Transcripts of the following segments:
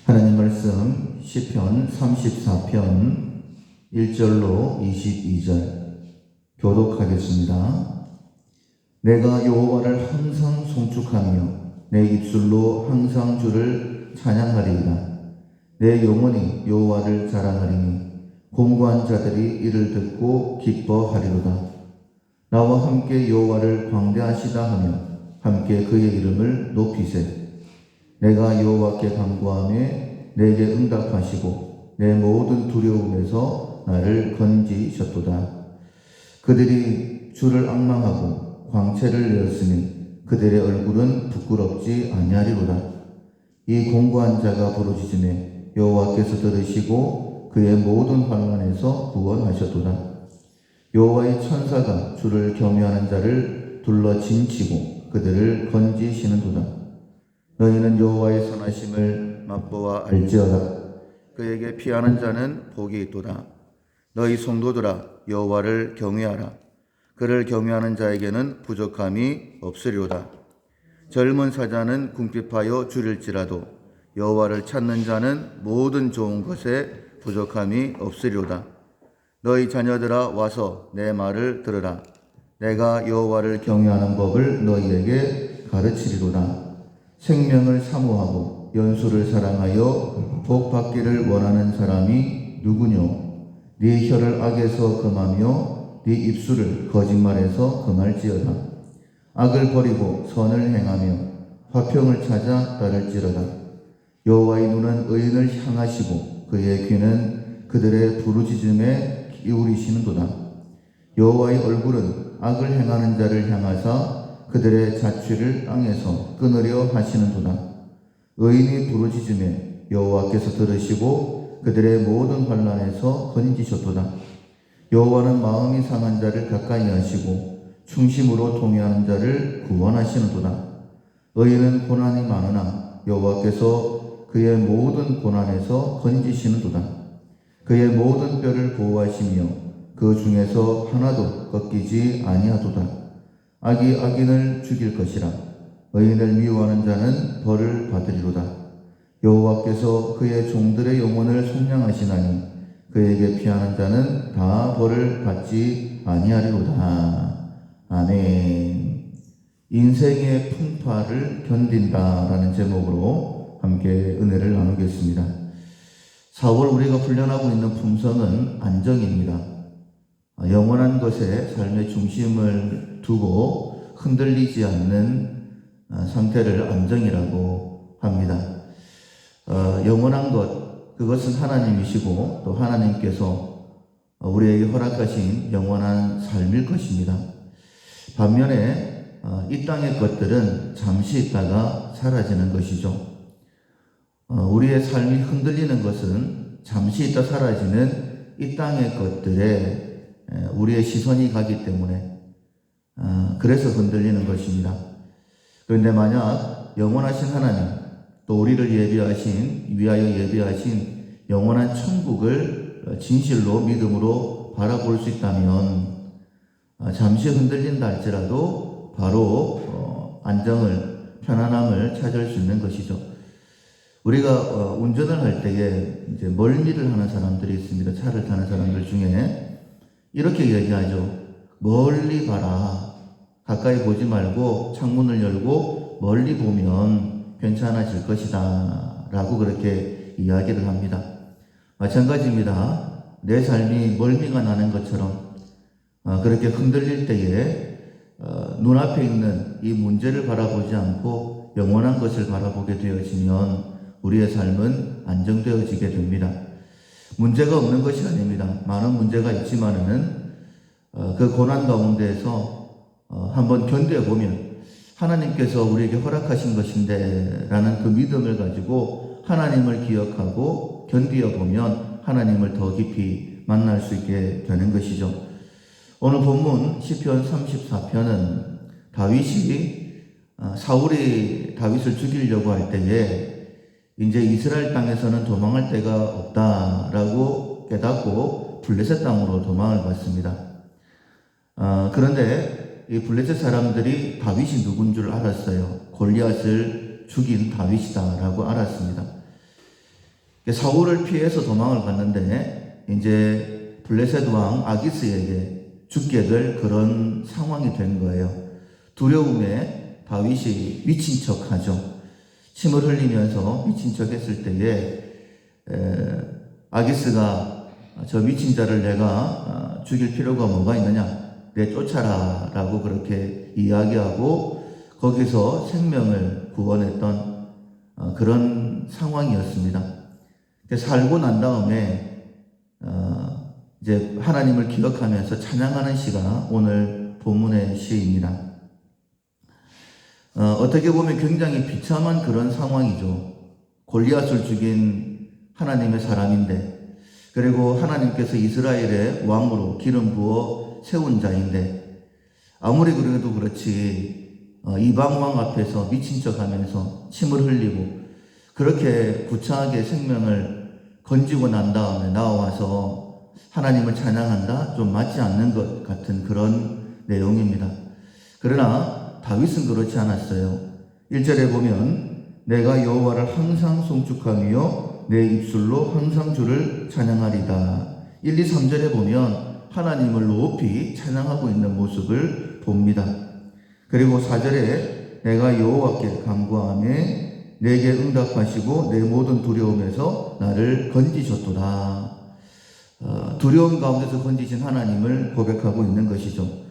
하나님 말씀 시편 34편 1절로 22절 교독하겠습니다. 내가 여호와를 항상 송축하며 내 입술로 항상 주를 찬양하리이다. 내 영혼이 여호와를 자랑하리니 공고한 자들이 이를 듣고 기뻐하리로다. 나와 함께 여호와를 광대하시다 하며 함께 그의 이름을 높이세. 내가 여호와께 간구하매 내게 응답하시고 내 모든 두려움에서 나를 건지셨도다. 그들이 주를 앙망하고 광채를 내었으니 그들의 얼굴은 부끄럽지 아니하리로다. 이 공고한 자가 부르짖음에 여호와께서 들으시고 그의 모든 환난에서 구원하셨도다. 여호와의 천사가 주를 경외하는 자를 둘러 진치고 그들을 건지시는도다. 너희는 여호와의 선하심을 맛보아 알지어다. 그에게 피하는 자는 복이 있도다. 너희 성도들아 여호와를 경외하라. 그를 경외하는 자에게는 부족함이 없으리로다. 젊은 사자는 궁핍하여 줄일지라도 여호와를 찾는 자는 모든 좋은 것에 부족함이 없으리로다. 너희 자녀들아 와서 내 말을 들으라. 내가 여호와를 경외하는 법을 너희에게 가르치리로다. 생명을 사모하고 연수를 사랑하여 복 받기를 원하는 사람이 누구뇨? 네 혀를 악에서 금하며 네 입술을 거짓말에서 금할지어다. 악을 버리고 선을 행하며 화평을 찾아 따를지어다. 여호와의 눈은 의인을 향하시고 그의 귀는 그들의 부르짖음에 기울이시는도다. 여호와의 얼굴은 악을 행하는 자를 향하사 그들의 자취를 땅에서 끊으려 하시는도다. 의인이 부르짖음에 여호와께서 들으시고 그들의 모든 환난에서 건지셨도다. 여호와는 마음이 상한 자를 가까이 하시고 충심으로 통회하는 자를 구원하시는도다. 의인은 고난이 많으나 여호와께서 그의 모든 고난에서 건지시는도다. 그의 모든 뼈를 보호하시며 그 중에서 하나도 꺾이지 아니하도다. 악이 악인을 죽일 것이라. 의인을 미워하는 자는 벌을 받으리로다. 여호와께서 그의 종들의 영혼을 속량하시나니 그에게 피하는 자는 다 벌을 받지 아니하리로다. 아멘. 인생의 풍파를 견딘다라는 제목으로 함께 은혜를 나누겠습니다. 4월 우리가 훈련하고 있는 품성은 안정입니다. 영원한 것에 삶의 중심을 두고 흔들리지 않는 상태를 안정이라고 합니다. 영원한 것, 그것은 하나님이시고 또 하나님께서 우리에게 허락하신 영원한 삶일 것입니다. 반면에 이 땅의 것들은 잠시 있다가 사라지는 것이죠. 우리의 삶이 흔들리는 것은 잠시 있다 사라지는 이 땅의 것들에 우리의 시선이 가기 때문에 그래서 흔들리는 것입니다. 그런데 만약 영원하신 하나님 또 우리를 위하여 예비하신 영원한 천국을 진실로 믿음으로 바라볼 수 있다면 잠시 흔들린다 할지라도 바로 안정을 편안함을 찾을 수 있는 것이죠. 우리가 운전을 할 때에 이제 멀미를 하는 사람들이 있습니다. 차를 타는 사람들 중에 이렇게 얘기하죠. 멀리 봐라. 가까이 보지 말고 창문을 열고 멀리 보면 괜찮아질 것이다. 라고 그렇게 이야기를 합니다. 마찬가지입니다. 내 삶이 멀미가 나는 것처럼 그렇게 흔들릴 때에 눈앞에 있는 이 문제를 바라보지 않고 영원한 것을 바라보게 되어지면 우리의 삶은 안정되어지게 됩니다. 문제가 없는 것이 아닙니다. 많은 문제가 있지만은 그 고난 가운데에서 한번 견뎌보면 하나님께서 우리에게 허락하신 것인데 라는 그 믿음을 가지고 하나님을 기억하고 견디어보면 하나님을 더 깊이 만날 수 있게 되는 것이죠. 오늘 본문 시편 34편은 다윗이 사울이 다윗을 죽이려고 할 때에 이제 이스라엘 땅에서는 도망할 데가 없다라고 깨닫고 블레셋 땅으로 도망을 갔습니다. 그런데 이 블레셋 사람들이 다윗이 누군 줄 알았어요. 골리앗을 죽인 다윗이다라고 알았습니다. 사울을 피해서 도망을 갔는데 이제 블레셋 왕 아기스에게 죽게 될 그런 상황이 된 거예요. 두려움에 다윗이 미친 척하죠. 침을 흘리면서 미친 척했을 때에 아기스가 저 미친 자를 내가 죽일 필요가 뭐가 있느냐, 내 쫓아라 라고 그렇게 이야기하고 거기서 생명을 구원했던 그런 상황이었습니다. 살고 난 다음에 이제 하나님을 기억하면서 찬양하는 시가 오늘 본문의 시입니다. 어떻게 보면 굉장히 비참한 그런 상황이죠. 골리앗을 죽인 하나님의 사람인데, 그리고 하나님께서 이스라엘의 왕으로 기름 부어 세운 자인데, 아무리 그래도 그렇지 이방 왕 앞에서 미친 척하면서 침을 흘리고 그렇게 구차하게 생명을 건지고 난 다음에 나와서 하나님을 찬양한다? 좀 맞지 않는 것 같은 그런 내용입니다. 그러나 다윗은 그렇지 않았어요. 1절에 보면 내가 여호와를 항상 송축하며 내 입술로 항상 주를 찬양하리다. 1, 2, 3절에 보면 하나님을 높이 찬양하고 있는 모습을 봅니다. 그리고 4절에 내가 여호와께 간구하며 내게 응답하시고 내 모든 두려움에서 나를 건지셨도다. 두려움 가운데서 건지신 하나님을 고백하고 있는 것이죠.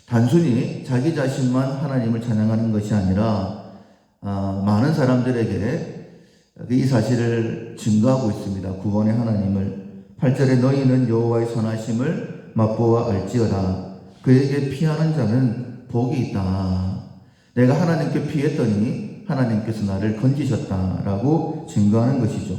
단순히 자기 자신만 하나님을 찬양하는 것이 아니라 많은 사람들에게 이 사실을 증거하고 있습니다. 구원의 하나님을. 8절에 너희는 여호와의 선하심을 맛보아 알지어다. 그에게 피하는 자는 복이 있다. 내가 하나님께 피했더니 하나님께서 나를 건지셨다라고 증거하는 것이죠.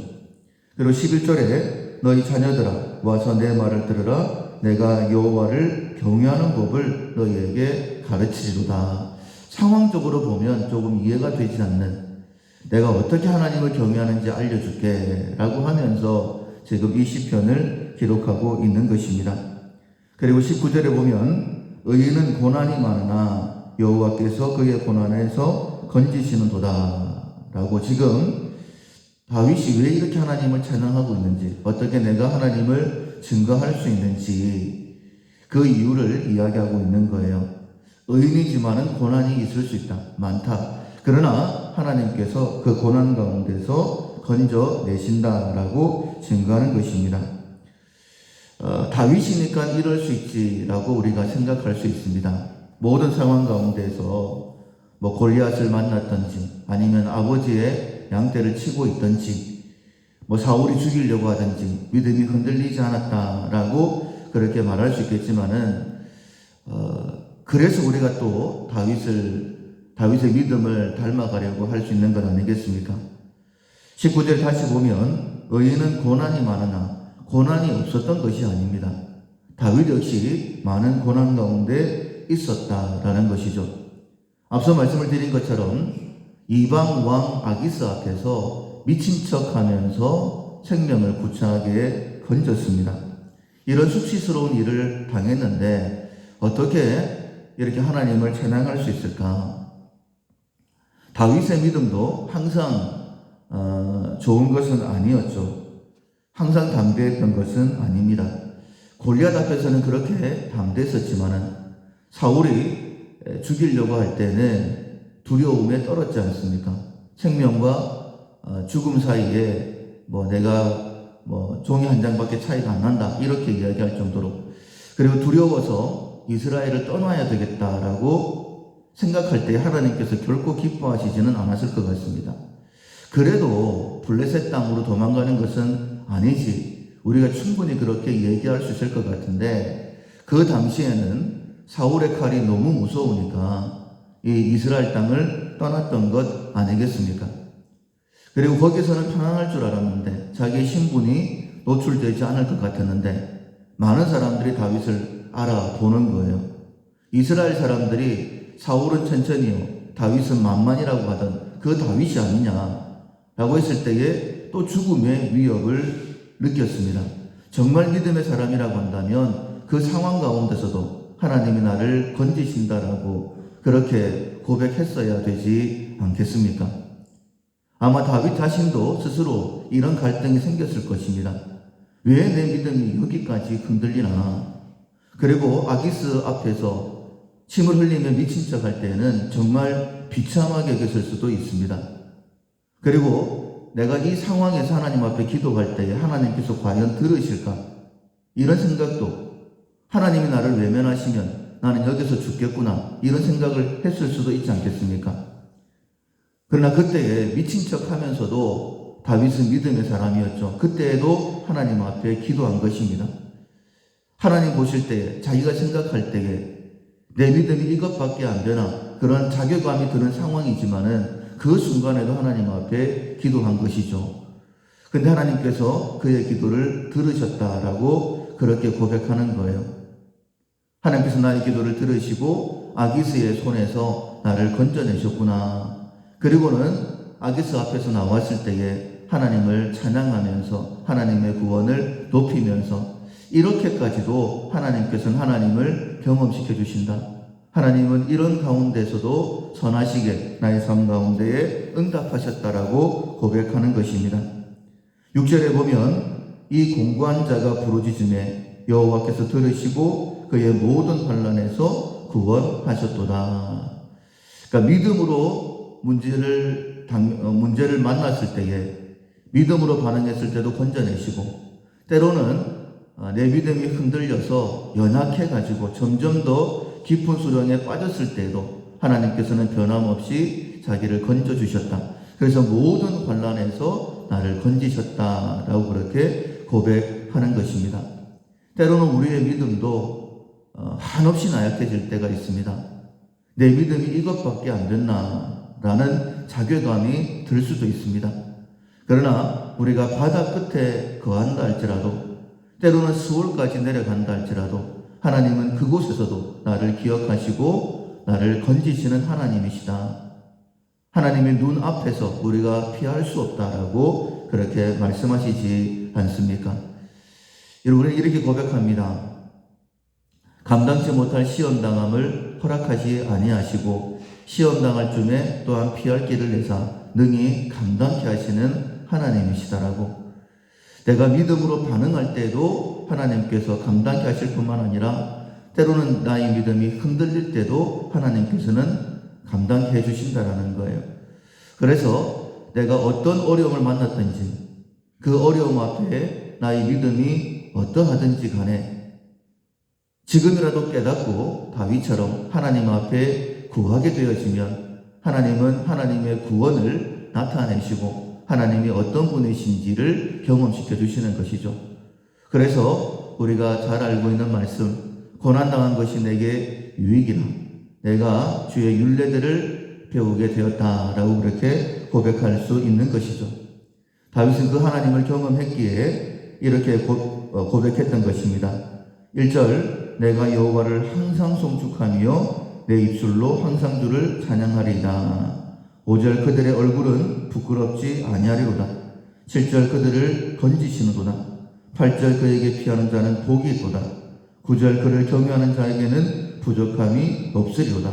그리고 11절에 너희 자녀들아 와서 내 말을 들으라. 내가 여호와를 경외하는 법을 너희에게 가르치리로다. 상황적으로 보면 조금 이해가 되지 않는, 내가 어떻게 하나님을 경외하는지 알려줄게 라고 하면서 지금 이 시편을 기록하고 있는 것입니다. 그리고 19절에 보면 의인은 고난이 많으나 여호와께서 그의 고난에서 건지시는도다 라고 지금 다윗이 왜 이렇게 하나님을 찬양하고 있는지, 어떻게 내가 하나님을 증거할 수 있는지 그 이유를 이야기하고 있는 거예요. 의인이지만은 고난이 있을 수 있다. 많다. 그러나 하나님께서 그 고난 가운데서 건져내신다라고 증거하는 것입니다. 다윗이니까 이럴 수 있지라고 우리가 생각할 수 있습니다. 모든 상황 가운데서 골리앗을 만났든지 아니면 아버지의 양떼를 치고 있든지 사울이 죽이려고 하든지 믿음이 흔들리지 않았다라고 그렇게 말할 수 있겠지만은 그래서 우리가 또 다윗의 믿음을 닮아가려고 할 수 있는 것 아니겠습니까? 19절 다시 보면 의인은 고난이 많으나 고난이 없었던 것이 아닙니다. 다윗 역시 많은 고난 가운데 있었다라는 것이죠. 앞서 말씀을 드린 것처럼 이방 왕 아기스 앞에서 미친 척하면서 생명을 구차하게 건졌습니다. 이런 수치스러운 일을 당했는데 어떻게 이렇게 하나님을 찬양할 수 있을까? 다윗의 믿음도 항상 좋은 것은 아니었죠. 항상 담대했던 것은 아닙니다. 골리앗 앞에서는 그렇게 담대했었지만은 사울이 죽이려고 할 때는 두려움에 떨었지 않습니까? 생명과 죽음 사이에 내가 종이 한 장밖에 차이가 안 난다 이렇게 이야기할 정도로, 그리고 두려워서 이스라엘을 떠나야 되겠다라고 생각할 때 하나님께서 결코 기뻐하시지는 않았을 것 같습니다. 그래도 블레셋 땅으로 도망가는 것은 아니지, 우리가 충분히 그렇게 얘기할 수 있을 것 같은데, 그 당시에는 사울의 칼이 너무 무서우니까 이 이스라엘 땅을 떠났던 것 아니겠습니까? 그리고 거기서는 편안할 줄 알았는데 자기의 신분이 노출되지 않을 것 같았는데 많은 사람들이 다윗을 알아보는 거예요. 이스라엘 사람들이 사울은 천천히요, 다윗은 만만이라고 하던 그 다윗이 아니냐라고 했을 때에 또 죽음의 위협을 느꼈습니다. 정말 믿음의 사람이라고 한다면 그 상황 가운데서도 하나님이 나를 건지신다라고 그렇게 고백했어야 되지 않겠습니까? 아마 다윗 자신도 스스로 이런 갈등이 생겼을 것입니다. 왜 내 믿음이 여기까지 흔들리나? 그리고 아기스 앞에서 침을 흘리며 미친 척 할 때는 정말 비참하게 여겼을 수도 있습니다. 그리고 내가 이 상황에서 하나님 앞에 기도할 때에 하나님께서 과연 들으실까? 이런 생각도, 하나님이 나를 외면하시면 나는 여기서 죽겠구나, 이런 생각을 했을 수도 있지 않겠습니까? 그러나 그때에 미친 척 하면서도 다윗은 믿음의 사람이었죠. 그때에도 하나님 앞에 기도한 것입니다. 하나님 보실 때에, 자기가 생각할 때에 내 믿음이 이것밖에 안 되나, 그런 자괴감이 드는 상황이지만은 그 순간에도 하나님 앞에 기도한 것이죠. 근데 하나님께서 그의 기도를 들으셨다라고 그렇게 고백하는 거예요. 하나님께서 나의 기도를 들으시고 아기스의 손에서 나를 건져내셨구나. 그리고는 아기스 앞에서 나왔을 때에 하나님을 찬양하면서 하나님의 구원을 높이면서 이렇게까지도 하나님께서는 하나님을 경험시켜 주신다. 하나님은 이런 가운데서도 선하시게 나의 삶 가운데에 응답하셨다라고 고백하는 것입니다. 6절에 보면 이 공고한 자가 부르짖음에 여호와께서 들으시고 그의 모든 환난에서 구원하셨도다. 그러니까 믿음으로 문제를 만났을 때에, 믿음으로 반응했을 때도 건져내시고, 때로는 내 믿음이 흔들려서 연약해가지고 점점 더 깊은 수렁에 빠졌을 때에도 하나님께서는 변함없이 자기를 건져주셨다. 그래서 모든 환난에서 나를 건지셨다라고 그렇게 고백하는 것입니다. 때로는 우리의 믿음도 한없이 나약해질 때가 있습니다. 내 믿음이 이것밖에 안 됐나라는 자괴감이 들 수도 있습니다. 그러나 우리가 바다 끝에 거한다 할지라도, 때로는 수월까지 내려간다 할지라도 하나님은 그곳에서도 나를 기억하시고 나를 건지시는 하나님이시다. 하나님의 눈 앞에서 우리가 피할 수 없다라고 그렇게 말씀하시지 않습니까? 여러분은 이렇게 고백합니다. 감당치 못할 시험당함을 허락하지 아니하시고 시험당할 쯤에 또한 피할 길을 내사 능히 감당케 하시는 하나님이시다라고. 내가 믿음으로 반응할 때에도 하나님께서 감당케 하실 뿐만 아니라 때로는 나의 믿음이 흔들릴 때도 하나님께서는 감당케 해주신다라는 거예요. 그래서 내가 어떤 어려움을 만났든지 그 어려움 앞에 나의 믿음이 어떠하든지 간에 지금이라도 깨닫고 다윗처럼 하나님 앞에 구하게 되어지면 하나님은 하나님의 구원을 나타내시고 하나님이 어떤 분이신지를 경험시켜 주시는 것이죠. 그래서 우리가 잘 알고 있는 말씀, 고난당한 것이 내게 유익이라 내가 주의 율례들을 배우게 되었다라고 그렇게 고백할 수 있는 것이죠. 다윗은 그 하나님을 경험했기에 이렇게 고백했던 것입니다. 1절, 내가 여호와를 항상 송축하며 내 입술로 항상 주를 찬양하리이다. 5절, 그들의 얼굴은 부끄럽지 아니하리로다. 7절, 그들을 건지시는도다. 8절, 그에게 피하는 자는 복이 있도다. 9절, 그를 경외하는 자에게는 부족함이 없으리로다.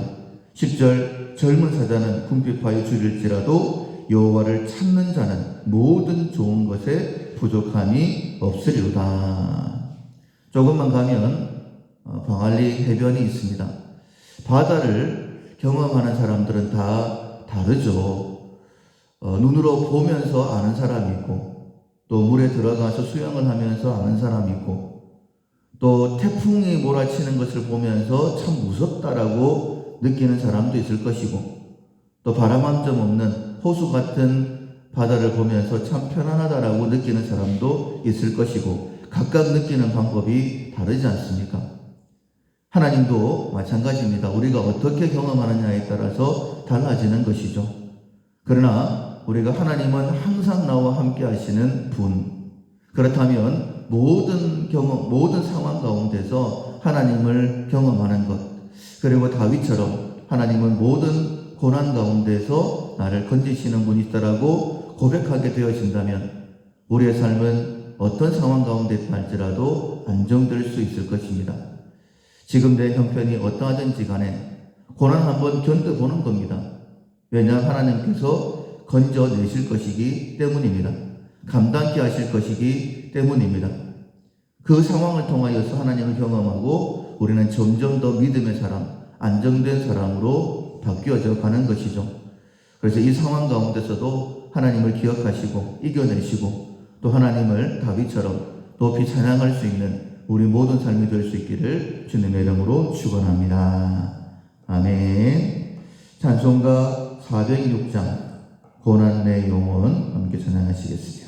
10절, 젊은 사자는 궁핍하여 줄일지라도 여호와를 찾는 자는 모든 좋은 것에 부족함이 없으리로다. 조금만 가면 광안리 해변이 있습니다. 바다를 경험하는 사람들은 다 다르죠. 눈으로 보면서 아는 사람이 있고, 또 물에 들어가서 수영을 하면서 아는 사람이 있고, 또 태풍이 몰아치는 것을 보면서 참 무섭다라고 느끼는 사람도 있을 것이고, 또 바람 한 점 없는 호수 같은 바다를 보면서 참 편안하다라고 느끼는 사람도 있을 것이고, 각각 느끼는 방법이 다르지 않습니까? 하나님도 마찬가지입니다. 우리가 어떻게 경험하느냐에 따라서 달라지는 것이죠. 그러나 우리가 하나님은 항상 나와 함께 하시는 분. 그렇다면 모든 상황 가운데서 하나님을 경험하는 것. 그리고 다윗처럼 하나님은 모든 고난 가운데서 나를 건지시는 분이시다라고 고백하게 되어진다면 우리의 삶은 어떤 상황 가운데 있할지라도 안정될 수 있을 것입니다. 지금 내 형편이 어떠하든지 간에 고난 한번 견뎌보는 겁니다. 왜냐하면 하나님께서 건져내실 것이기 때문입니다. 감당케 하실 것이기 때문입니다. 그 상황을 통하여서 하나님을 경험하고 우리는 점점 더 믿음의 사람, 안정된 사람으로 바뀌어져 가는 것이죠. 그래서 이 상황 가운데서도 하나님을 기억하시고 이겨내시고 또 하나님을 다윗처럼 높이 찬양할 수 있는 우리 모든 삶이 될 수 있기를 주님의 이름으로 축원합니다. 아멘. 찬송가 406장 고난 내 영혼 함께 찬양하시겠습니다.